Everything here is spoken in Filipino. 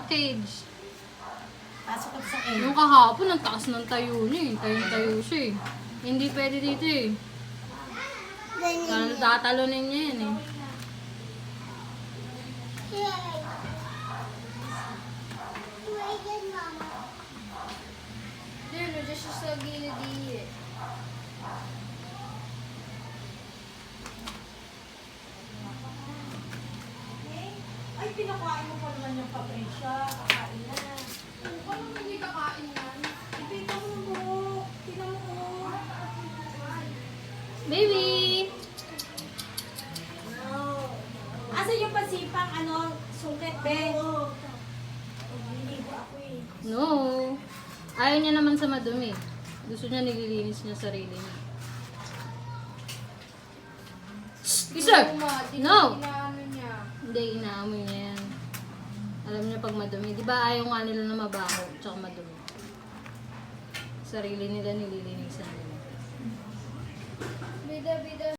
cage. Pasok ko sa cage. Yung kahapon, ang taas ng tayo niya eh. Tayo siya eh. Hindi pwede dito eh. Tatalunin niya yan eh. Diyan, nandiyan siya sa gilid eh. Ay, pinakain mo pa naman yung Patricia. Kakain na. Paano mo hindi kakain yan? Ipita mo mo. Tingnan mo. Baby! Asa yung pasipang sungkit, be? Hindi ko ako eh. No. Ayaw niya naman sa madumi. Gusto niya nililinis niya sarili niya. Isa! No! Inaano niya. Hindi, inaamoy niya yan. Alam niya pag madumi. Di ba ayaw nga nila na mabaho tsaka madumi. Sarili nila nililinisan nila.